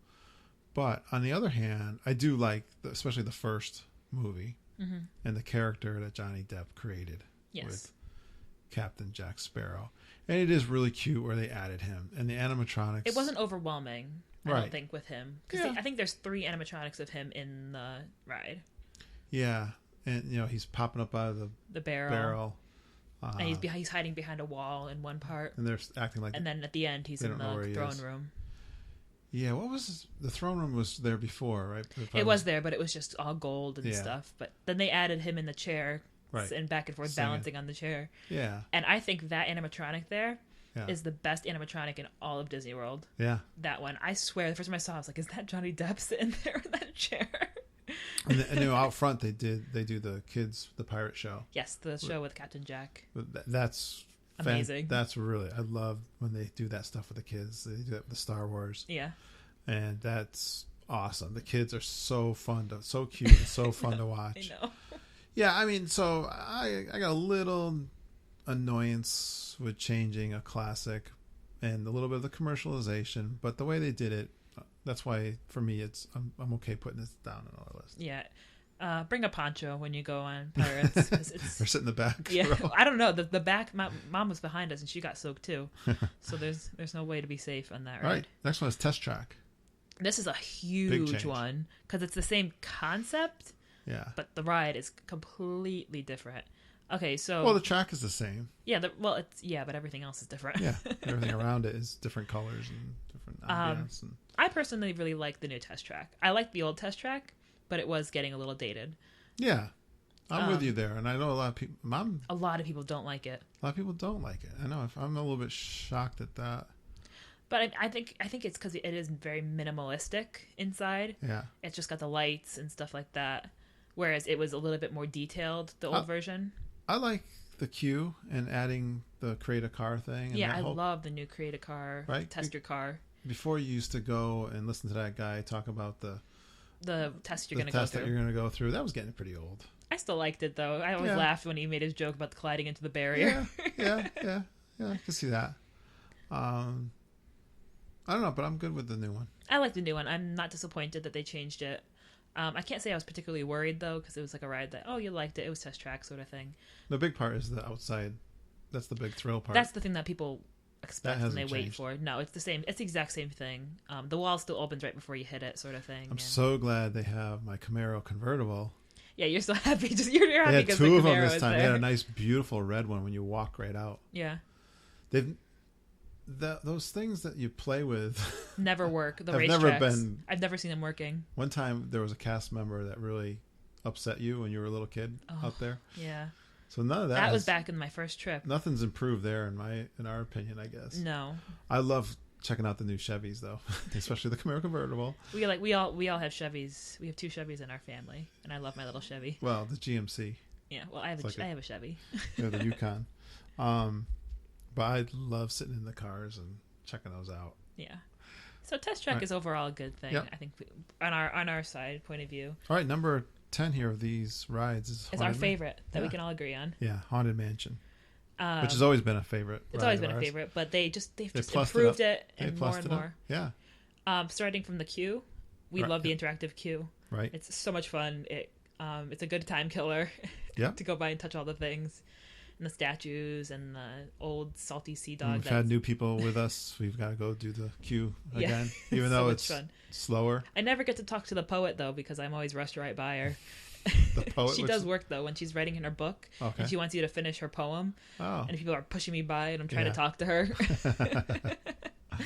But on the other hand, I do like, especially the first movie and the character that Johnny Depp created with Captain Jack Sparrow. And it is really cute where they added him. And the animatronics... It wasn't overwhelming, I don't think, with him. Because I think there's 3 animatronics of him in the ride. Yeah. And, he's popping up out of the barrel. And he's hiding behind a wall in one part. And they're acting like... And then at the end, he's in the throne room. Yeah, what was... The throne room was there before, right? It was there, but it was just all gold and stuff. But then they added him in the chair, and back and forth, balancing on the chair. Yeah. And I think that animatronic there is the best animatronic in all of Disney World. Yeah. That one. I swear, the first time I saw it, I was like, is that Johnny Depp sitting there in that chair? And out front they do the pirate show. Yes, the show with Captain Jack. That's amazing. That's really, I love when they do that stuff with the kids. They do that with the Star Wars. Yeah. And that's awesome. The kids are so cute and so fun to watch. I know. Yeah, I mean, so I got a little annoyance with changing a classic and a little bit of the commercialization, but the way they did it, that's why for me I'm okay putting this down on our list. Yeah. Bring a poncho when you go on Pirates. Or sit in the back. Yeah, I don't know. The back, mom was behind us and she got soaked too. So there's no way to be safe on that ride. All right. Next one is Test Track. This is a huge one because it's the same concept. Yeah. But the ride is completely different. Okay, so... Well, the track is the same. Yeah, but everything else is different. Yeah, everything around it is different colors and different ambience. I personally really like the new Test Track. I like the old Test Track, but it was getting a little dated. Yeah, I'm with you there, and I know a lot of people... A lot of people don't like it. A lot of people don't like it. I know. I'm a little bit shocked at that. But I think it's because it is very minimalistic inside. Yeah. It's just got the lights and stuff like that. Whereas it was a little bit more detailed, the old version. I like the queue and adding the create a car thing. And I love the new create a car, test your car. Before you used to go and listen to that guy talk about the test you're going to go through. The test that you're going to go through. That was getting pretty old. I still liked it, though. I always laughed when he made his joke about colliding into the barrier. Yeah, I can see that. I don't know, but I'm good with the new one. I like the new one. I'm not disappointed that they changed it. I can't say I was particularly worried, though, because it was like a ride that, you liked it. It was Test Track sort of thing. The big part is the outside. That's the big thrill part. That's the thing that people expect when they wait for. No, it's the same. It's the exact same thing. The wall still opens right before you hit it, sort of thing. I'm so glad they have my Camaro convertible. Yeah, you're so happy. You're happy they had because two the of them Camaro this time. is They there. had a nice, beautiful red one when you walk right out. Yeah. those things that you play with never work. The have race never tracks. been. I've never seen them working. One time there was a cast member that really upset you when you were a little kid out there. Yeah. So none of that. That was back in my first trip. Nothing's improved there in our opinion, I guess. No. I love checking out the new Chevys though, especially the Camaro convertible. We all have Chevys. We have 2 Chevys in our family, and I love my little Chevy. Well, the GMC. Yeah. Well, I have a Chevy. Yeah, the Yukon. But I love sitting in the cars and checking those out. Yeah. So test track is overall a good thing. Yep. I think on our side point of view. All right, number 10 here of these rides is our favorite that we can all agree on. Yeah, Haunted Mansion, which has always been a favorite. It's always been a favorite, but they've just improved it and more and more. Yeah. Starting from the queue, we love the interactive queue. Right. It's so much fun. It's a good time killer. Yeah. To go by and touch all the things. And the statues and the old salty sea dog. We've had new people with us. We've got to go do the queue again, even so though it's fun. Slower. I never get to talk to the poet though because I'm always rushed right by her. The poet. She does work though when she's writing in her book, and she wants you to finish her poem. Oh. And people are pushing me by, and I'm trying to talk to her. You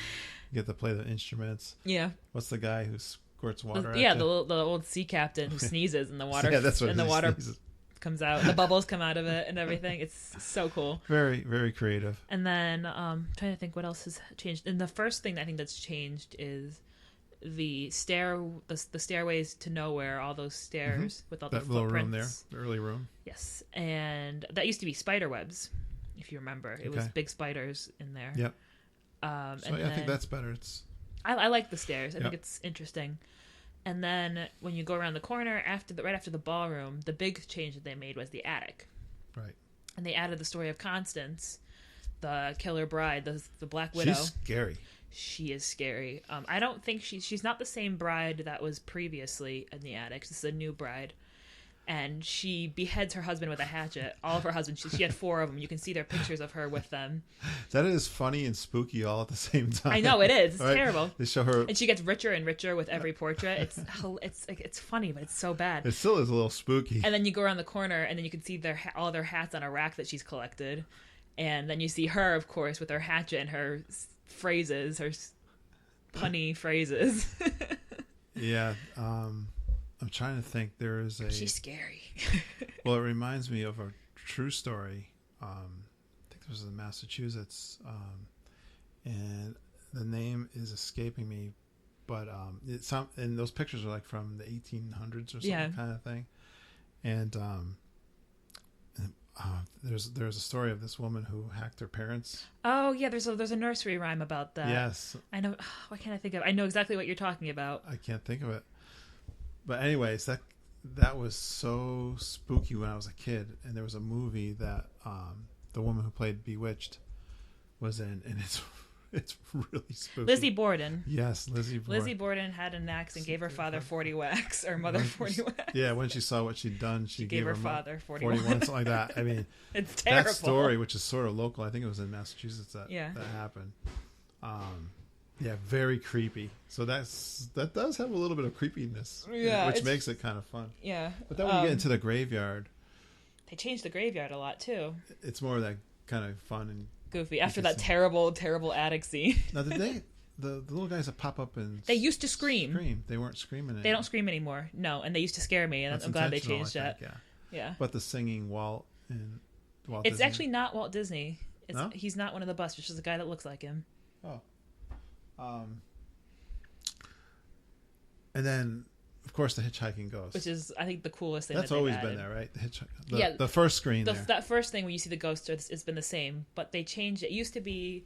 get to play the instruments. Yeah. What's the guy who squirts water? The old sea captain who sneezes and the water. Yeah, that's what. And the water sneezes. Comes out, and the bubbles come out of it, and everything. It's so cool. Very, very creative. And then trying to think what else has changed. And the first thing I think that's changed is the stairways to nowhere. All those stairs with all that the little footprints. room there, the early room. Yes, and that used to be spider webs, if you remember. It was big spiders in there. Yep. I think that's better. I like the stairs. I think it's interesting. And then when you go around the corner right after the ballroom, the big change that they made was the attic. Right. And they added the story of Constance, the killer bride, the Black Widow. She's scary. She is scary. I don't think she's not the same bride that was previously in the attic. This is a new bride. And she beheads her husband with a hatchet. All of her husbands. She had 4 of them. You can see their pictures of her with them. That is funny and spooky all at the same time. I know it is. It's terrible. They show her, and she gets richer and richer with every portrait. It's funny, but it's so bad. It still is a little spooky. And then you go around the corner, and then you can see all their hats on a rack that she's collected. And then you see her, of course, with her hatchet and her phrases, her punny phrases. Yeah. I'm trying to think. There is She's scary. Well, it reminds me of a true story. I think this was in Massachusetts, and the name is escaping me, but and those pictures are like from the 1800s or something kind of thing. And there's a story of this woman who hacked her parents. Oh yeah, there's a nursery rhyme about that. Yes, I know. What can I think of? I know exactly what you're talking about. I can't think of it. But anyways, that was so spooky when I was a kid, and there was a movie that the woman who played Bewitched was in, and it's really spooky. Lizzie Borden. Yes, Lizzie Borden. Lizzie Borden had an axe and gave her father 40 whacks, or mother 40 whacks. Yeah, when she saw what she'd done, she gave her father 41, something like that. I mean, it's terrible. That story, which is sort of local, I think it was in Massachusetts that happened. Yeah, very creepy. So that does have a little bit of creepiness, which makes it kind of fun. Yeah. But then when you get into the graveyard, they changed the graveyard a lot too. It's more of that kind of fun and goofy after that terrible attic scene. Now, did they the little guys that pop up and they used to scream? They weren't screaming anymore. They don't scream anymore. No, and they used to scare me, and I'm glad they changed that. Yeah. But the singing Walt Disney. It's actually not Walt Disney. He's not one of the bus. It's just a guy that looks like him. Oh. And then, of course, the hitchhiking ghost, which is, I think, the coolest thing. That's always been there, right? The first screen. That first thing when you see the ghost, it's been the same, but they changed it. It used to be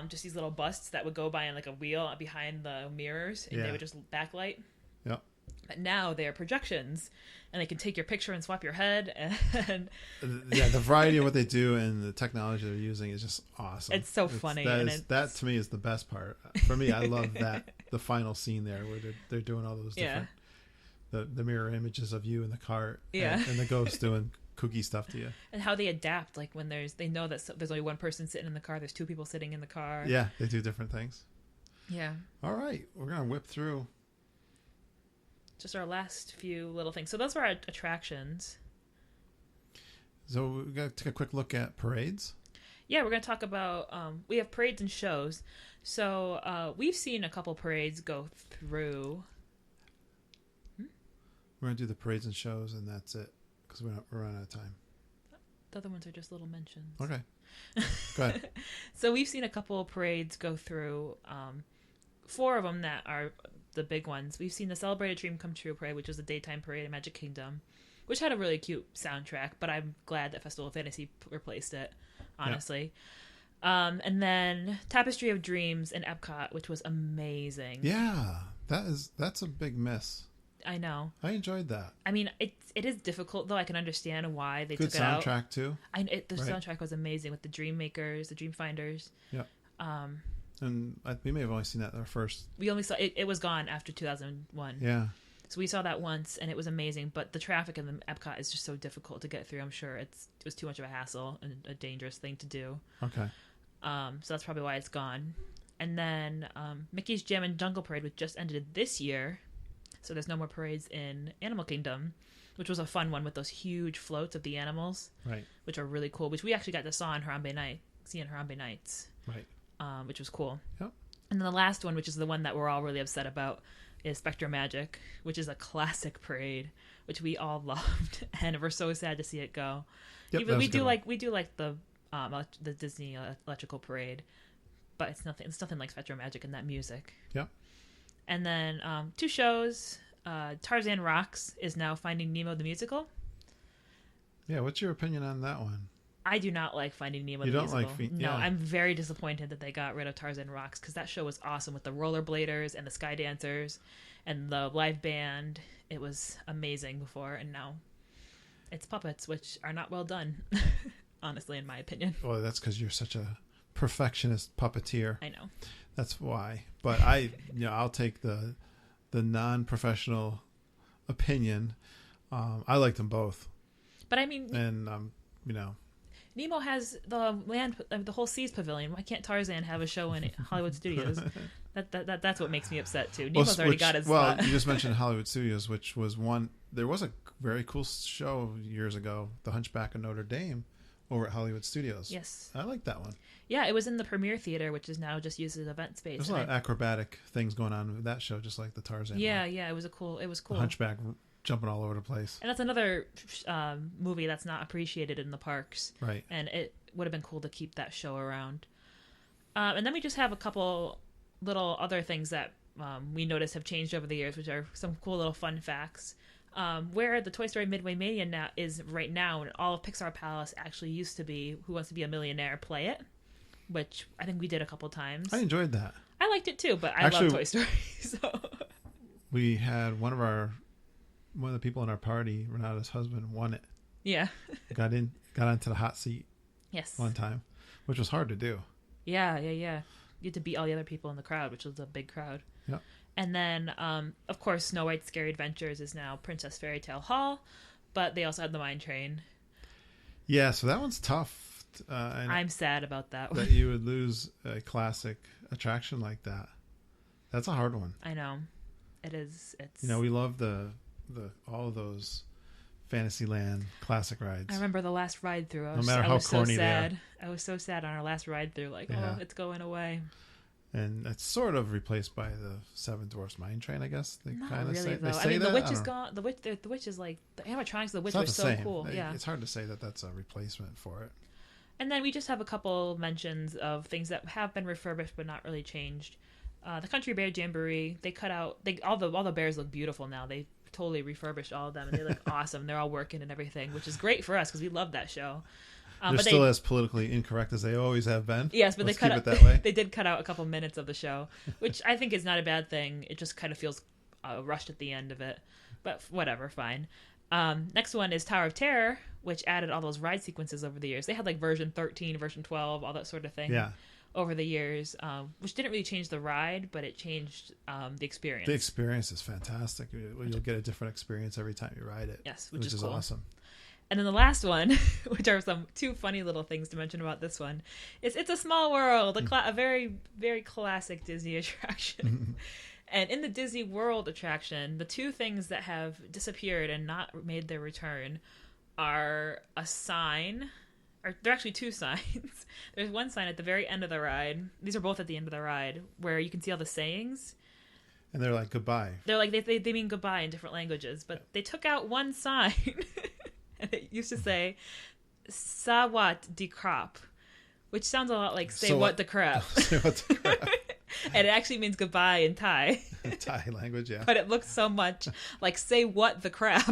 just these little busts that would go by on like a wheel behind the mirrors, and they would just backlight. Yep. But now they're projections, and they can take your picture and swap your head. And the variety of what they do and the technology they're using is just awesome. It's so funny. That to me is the best part. For me, I love that the final scene there where they're doing all those different the mirror images of you in the cart, and the ghost doing kooky stuff to you, and how they adapt. Like when they know that there's only one person sitting in the car, there's 2 people sitting in the car. Yeah, they do different things. Yeah. All right, we're gonna whip through. Just our last few little things. So those were our attractions. So we got to take a quick look at parades. Yeah, we're going to talk about, we have parades and shows. So we've seen a couple parades go through. We're going to do the parades and shows, and that's it, because we're running out of time. The other ones are just little mentions. Okay. Go ahead. So we've seen a couple of parades go through. 4 of them that are the big ones. We've seen the Celebrated Dream Come True parade, which was a daytime parade in Magic Kingdom, which had a really cute soundtrack, but I'm glad that Festival of Fantasy replaced it, honestly. Yeah. And then Tapestry of Dreams in Epcot, which was amazing. Yeah, that's a big miss. I know. I enjoyed that. I mean, it is difficult, though. I can understand why they Good took it out. Good soundtrack, too. The soundtrack was amazing with the Dream Makers, the Dream Finders. Yeah. And we may have only seen that in our first. We only saw it was gone after 2001. Yeah. So we saw that once, and it was amazing. But the traffic in the Epcot is just so difficult to get through. I'm sure it was too much of a hassle and a dangerous thing to do. Okay. So that's probably why it's gone. And then Mickey's Jam and Jungle Parade, which just ended this year. So there's no more parades in Animal Kingdom, which was a fun one with those huge floats of the animals, right? Which are really cool. Which we actually got to see on Harambe Nights, right? Which was cool. Yep. And then the last one, which is the one that we're all really upset about, is Spectrum Magic, which is a classic parade, which we all loved, and we're so sad to see it go. Yep, Even we do like the Disney Electrical Parade, but it's nothing like Spectrum Magic and that music. Yep. And then 2 shows. Tarzan Rocks is now Finding Nemo the musical. Yeah, what's your opinion on that one? I do not like Finding Nemo the musical. No, I'm very disappointed that they got rid of Tarzan Rocks, because that show was awesome with the rollerbladers and the sky dancers and the live band. It was amazing before, and now it's puppets, which are not well done, honestly, in my opinion. Well, that's because you're such a perfectionist puppeteer. I know. That's why. But I'll take the non-professional opinion. I like them both. But I mean, and Nemo has the whole Seas Pavilion. Why can't Tarzan have a show in Hollywood Studios? That's what makes me upset too. Nemo's already got his spot. Well, you just mentioned Hollywood Studios, which was one. There was a very cool show years ago, The Hunchback of Notre Dame, over at Hollywood Studios. Yes, I like that one. Yeah, it was in the Premiere Theater, which is now just used as event space. There's a lot of acrobatic things going on with that show, just like the Tarzan. Yeah, one. Yeah, it was cool. The Hunchback jumping all over the place. And that's another movie that's not appreciated in the parks. Right. And it would have been cool to keep that show around. And then we just have a couple little other things that we noticed have changed over the years, which are some cool little fun facts. Where the Toy Story Midway Mania now is right now, and all of Pixar Palace actually used to be Who Wants to Be a Millionaire Play It, which I think we did a couple times. I enjoyed that. I liked it too, but I love Toy Story. So we had one of the people in our party, Renata's husband, won it. Yeah. got onto the hot seat. Yes. One time, which was hard to do. Yeah. You had to beat all the other people in the crowd, which was a big crowd. Yep. And then, of course, Snow White's Scary Adventures is now Princess Fairy Tale Hall, but they also had the Mine Train. Yeah, so that one's tough. I'm sad about that one. That you would lose a classic attraction like that. That's a hard one. I know. It is. It's. We love the all of those Fantasyland classic rides. I remember the last ride through. No matter how corny they are. I was so sad on our last ride through. Like, yeah. Oh, it's going away. And it's sort of replaced by the Seven Dwarfs Mine Train, I guess. They Not kind of really, say. Though. They say I mean, that? the witch is gone. The witch is like the animatronics of the witch were so same. cool. Yeah, it's hard to say that that's a replacement for it. And then we just have a couple mentions of things that have been refurbished but not really changed. The Country Bear Jamboree, they cut out. All the bears look beautiful now. They totally refurbished all of them, and they look awesome. They're all working and everything, which is great for us because we love that show. They're still as politically incorrect as they always have been. Yes, but Let's they cut keep out, it that way. They did cut out a couple minutes of the show, which I think is not a bad thing. It just kind of feels rushed at the end of it, but whatever, fine. Next one is Tower of Terror, which added all those ride sequences over the years. They had like version 13, version 12, all that sort of thing. Yeah. Over the years, which didn't really change the ride, but it changed the experience. The experience is fantastic. You'll get a different experience every time you ride it. Yes, which is cool. Awesome. And then the last one, which are some 2 funny little things to mention about this one, is It's a Small World, a very, very classic Disney attraction. And in the Disney World attraction, the 2 things that have disappeared and not made their return are a sign, or there are actually two signs. There's one sign at the very end of the ride. These are both at the end of the ride, where you can see all the sayings. And they're like goodbye. They're like they mean goodbye in different languages, but they took out one sign, and it used to say "Sawat di krap," which sounds a lot like "Say So what the crap," Say what the crap. and it actually means goodbye in Thai. Thai language, yeah. But it looks so much like "Say what the crap"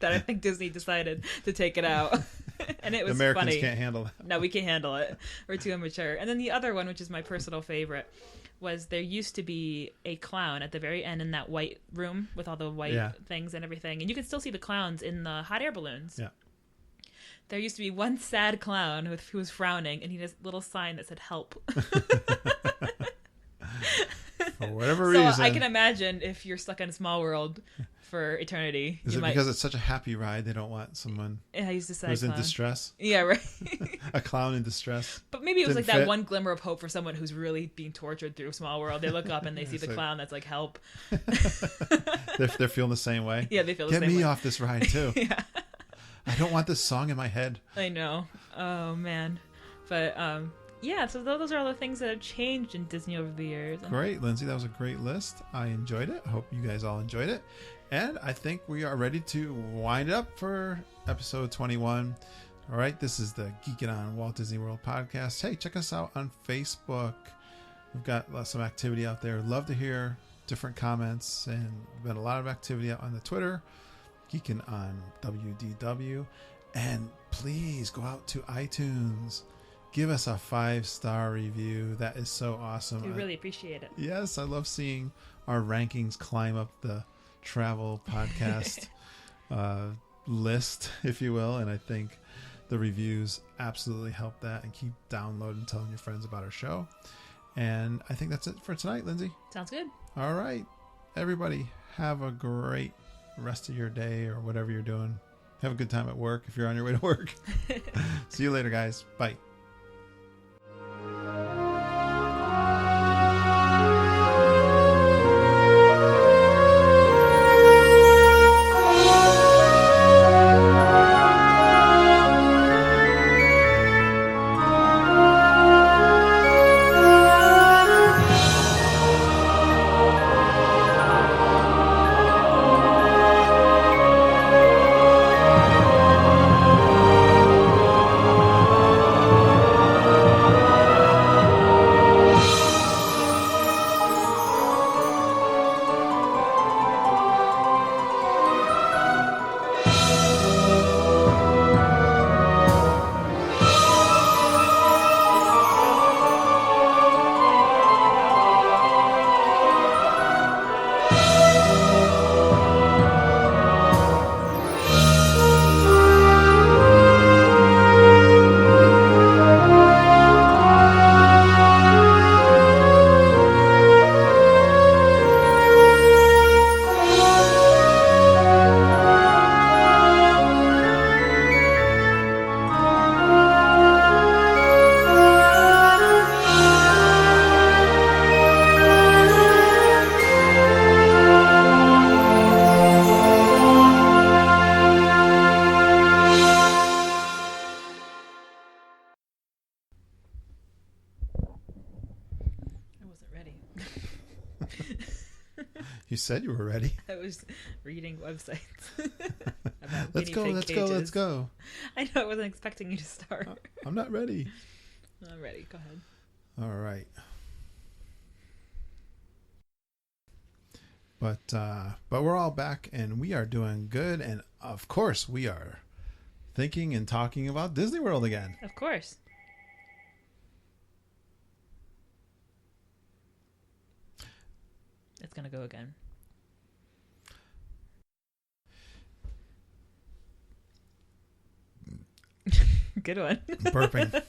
that I think Disney decided to take it out. And it was Americans funny. can't handle that. No, we can't handle it. We're too immature. And then the other one, which is my personal favorite, was there used to be a clown at the very end in that white room with all the white things and everything. And you can still see the clowns in the hot air balloons. Yeah. There used to be one sad clown who was frowning, and he had a little sign that said "Help." For whatever reason. So I can imagine if you're stuck in a small world for eternity. Is it because it's such a happy ride they don't want someone I used to say who's in distress? Yeah, right. A clown in distress. But maybe it was Didn't like that fit. one glimmer of hope for someone who's really being tortured through a small world. They look up and they see the clown that's like, "Help." They're feeling the same way. Yeah, they feel the Get same way. me off this ride too. Yeah. I don't want this song in my head. I know. Oh, man. But, yeah, so those are all the things that have changed in Disney over the years. Great, Lindsay. That was a great list. I enjoyed it. I hope you guys all enjoyed it. And I think we are ready to wind up for episode 21. All right, this is the Geekin on Walt Disney World podcast. Hey, check us out on Facebook. We've got some activity out there. Love to hear different comments, and we've got a lot of activity out on the Twitter, Geekin on WDW. And please go out to iTunes. Give us a 5-star review. That is so awesome. We really appreciate it. Yes, I love seeing our rankings climb up the travel podcast list, if you will. And I think the reviews absolutely help that, and keep downloading and telling your friends about our show. And I think that's it for tonight, Lindsay. Sounds good. All right. Everybody, have a great rest of your day or whatever you're doing. Have a good time at work if you're on your way to work. See you later, guys. Bye. You said you were ready. I was reading websites. Let's go. I know, I wasn't expecting you to start. I'm not ready. I'm ready. Go ahead. All right. But we're all back, and we are doing good, and of course we are thinking and talking about Disney World again. Of course. It's gonna go again. Good one. Burping.